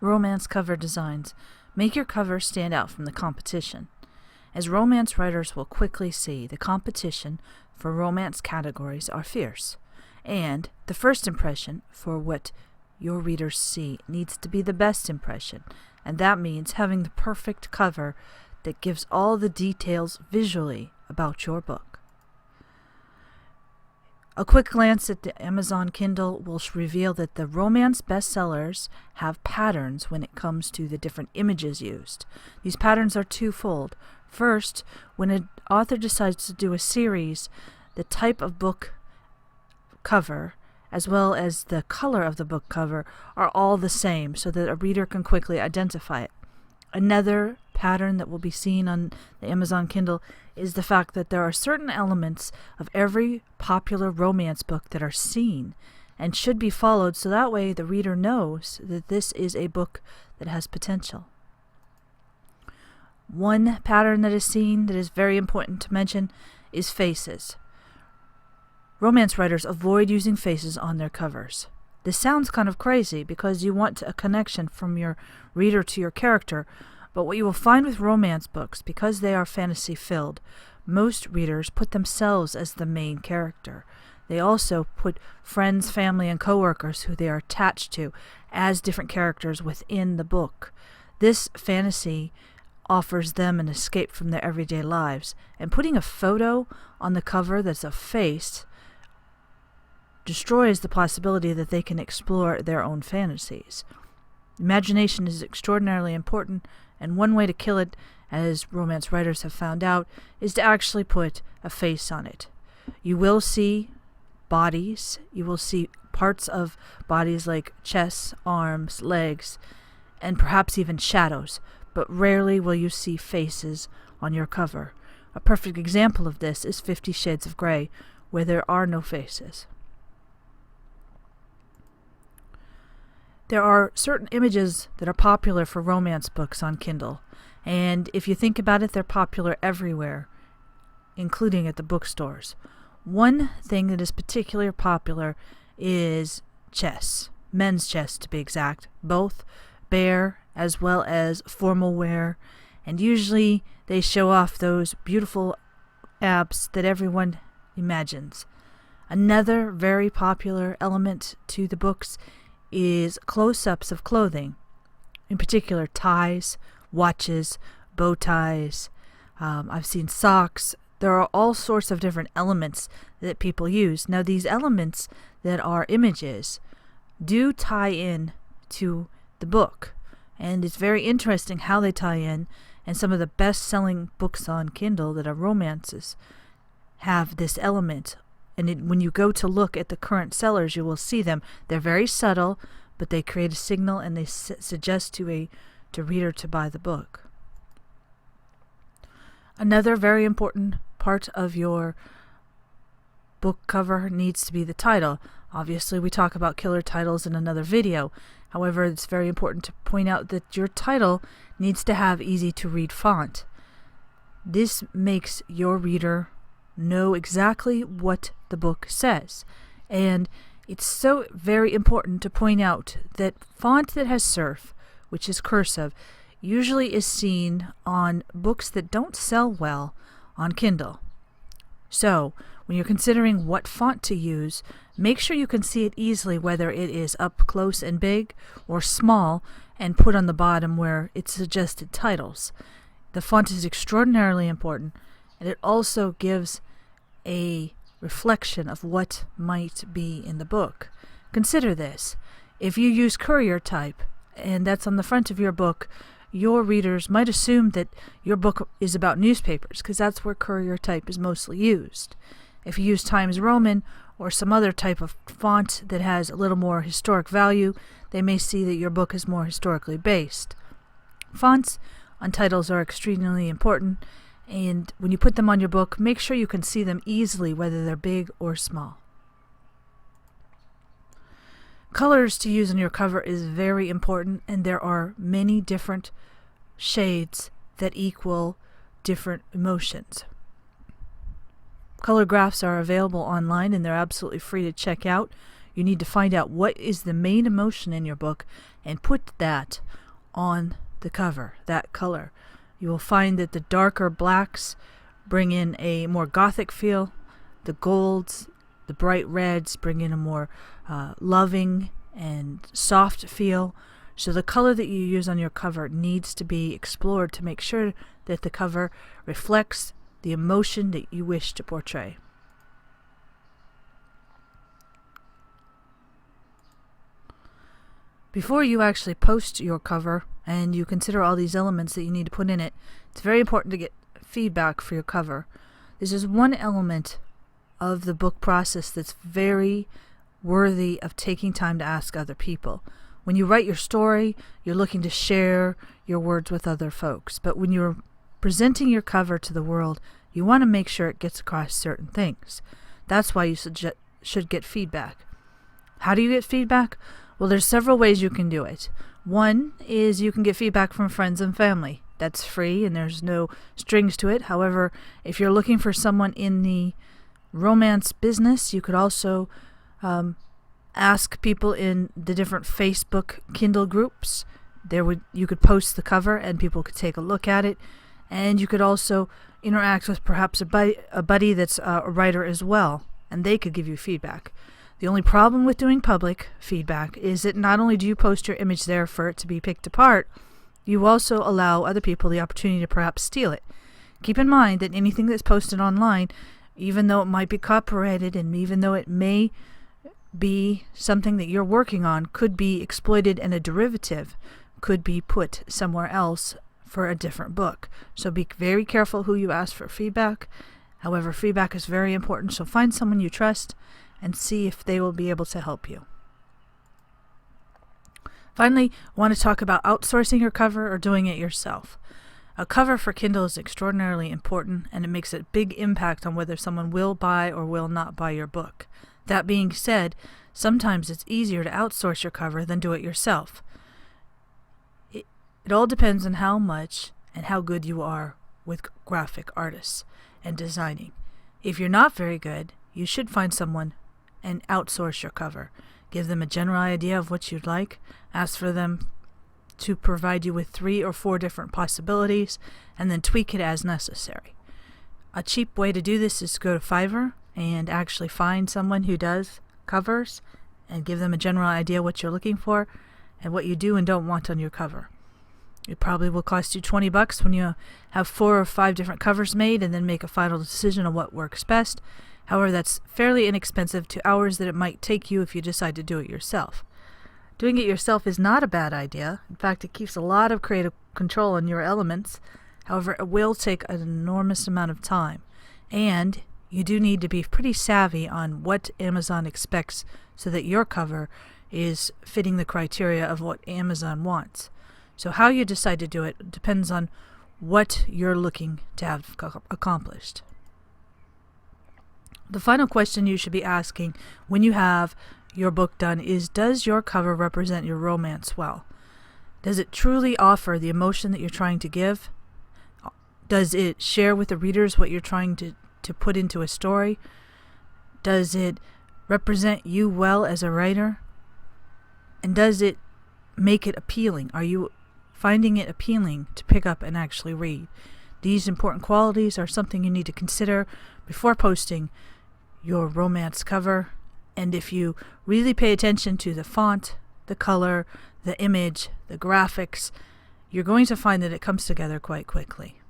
Romance cover designs. Make your cover stand out from the competition. As romance writers will quickly see, the competition for romance categories are fierce, and the first impression for what your readers see needs to be the best impression, and that means having the perfect cover that gives all the details visually about your book. A quick glance at the Amazon Kindle will reveal that the romance bestsellers have patterns when it comes to the different images used. These patterns are twofold. First, when an author decides to do a series, the type of book cover as well as the color of the book cover are all the same so that a reader can quickly identify it. Another pattern that will be seen on the Amazon Kindle is the fact that there are certain elements of every popular romance book that are seen and should be followed, so that way the reader knows that this is a book that has potential. One pattern that is seen that is very important to mention is faces. Romance writers avoid using faces on their covers. This sounds kind of crazy because you want a connection from your reader to your character, but what you will find with romance books, because they are fantasy-filled, most readers put themselves as the main character. They also put friends, family, and coworkers who they are attached to as different characters within the book. This fantasy offers them an escape from their everyday lives, and putting a photo on the cover that's a face destroys the possibility that they can explore their own fantasies. Imagination is extraordinarily important, and one way to kill it, as romance writers have found out, is to actually put a face on it. You will see bodies, you will see parts of bodies like chests, arms, legs, and perhaps even shadows, but rarely will you see faces on your cover. A perfect example of this is 50 Shades of Grey, where there are no faces. There are certain images that are popular for romance books on Kindle, and if you think about it, they're popular everywhere, including at the bookstores. One thing that is particularly popular is chess, men's chess to be exact, both bare as well as formal wear, and usually they show off those beautiful abs that everyone imagines. Another very popular element to the books is close-ups of clothing, in particular ties, watches, bow ties. I've seen socks. There are all sorts of different elements that people use. Now, these elements that are images do tie in to the book, and it's very interesting how they tie in, and some of the best-selling books on Kindle that are romances have this element. And when you go to look at the current sellers, you will see them. They're very subtle, but they create a signal and they suggest to a reader to buy the book. Another very important part of your book cover needs to be the title. Obviously, we talk about killer titles in another video. However, it's very important to point out that your title needs to have easy-to-read font. This makes your reader know exactly what the book says. And it's so very important to point out that font that has serif, which is cursive, usually is seen on books that don't sell well on Kindle. So, when you're considering what font to use, make sure you can see it easily, whether it is up close and big or small and put on the bottom where it's suggested titles. The font is extraordinarily important, and it also gives a reflection of what might be in the book. Consider this. If you use courier type, and that's on the front of your book, your readers might assume that your book is about newspapers, because that's where courier type is mostly used. If you use Times Roman or some other type of font that has a little more historic value, they may see that your book is more historically based. Fonts on titles are extremely important, and when you put them on your book, make sure you can see them easily, whether they're big or small. Colors to use on your cover is very important, and there are many different shades that equal different emotions. Color graphs are available online, and they're absolutely free to check out. You need to find out what is the main emotion in your book and put that on the cover, that color. You will find that the darker blacks bring in a more gothic feel. The golds, the bright reds bring in a more loving and soft feel. So the color that you use on your cover needs to be explored to make sure that the cover reflects the emotion that you wish to portray. Before you actually post your cover and you consider all these elements that you need to put in it, it's very important to get feedback for your cover. This is one element of the book process that's very worthy of taking time to ask other people. When you write your story, you're looking to share your words with other folks. But when you're presenting your cover to the world, you want to make sure it gets across certain things. That's why you should get feedback. How do you get feedback? Well, there's several ways you can do it. One is you can get feedback from friends and family. That's free and there's no strings to it. However, if you're looking for someone in the romance business, you could also ask people in the different Facebook Kindle groups. You could post the cover and people could take a look at it. And you could also interact with perhaps a buddy that's a writer as well, and they could give you feedback. The only problem with doing public feedback is that not only do you post your image there for it to be picked apart, you also allow other people the opportunity to perhaps steal it. Keep in mind that anything that's posted online, even though it might be copyrighted and even though it may be something that you're working on, could be exploited and a derivative could be put somewhere else for a different book. So be very careful who you ask for feedback. However, feedback is very important, so find someone you trust and see if they will be able to help you. Finally, I want to talk about outsourcing your cover or doing it yourself. A cover for Kindle is extraordinarily important, and it makes a big impact on whether someone will buy or will not buy your book. That being said, sometimes it's easier to outsource your cover than do it yourself. It all depends on how much and how good you are with graphic artists and designing. If you're not very good, you should find someone and outsource your cover. Give them a general idea of what you'd like. Ask for them to provide you with 3 or 4 different possibilities and then tweak it as necessary. A cheap way to do this is to go to Fiverr and actually find someone who does covers and give them a general idea what you're looking for and what you do and don't want on your cover. It probably will cost you $20 when you have 4 or 5 different covers made and then make a final decision on what works best. However, that's fairly inexpensive to hours that it might take you if you decide to do it yourself. Doing it yourself is not a bad idea. In fact, it keeps a lot of creative control on your elements. However, it will take an enormous amount of time. And you do need to be pretty savvy on what Amazon expects so that your cover is fitting the criteria of what Amazon wants. So how you decide to do it depends on what you're looking to have accomplished. The final question you should be asking when you have your book done is, does your cover represent your romance well? Does it truly offer the emotion that you're trying to give? Does it share with the readers what you're trying to put into a story? Does it represent you well as a writer? And does it make it appealing? Are you finding it appealing to pick up and actually read? These important qualities are something you need to consider before posting your romance cover. And if you really pay attention to the font, the color, the image, the graphics, you're going to find that it comes together quite quickly.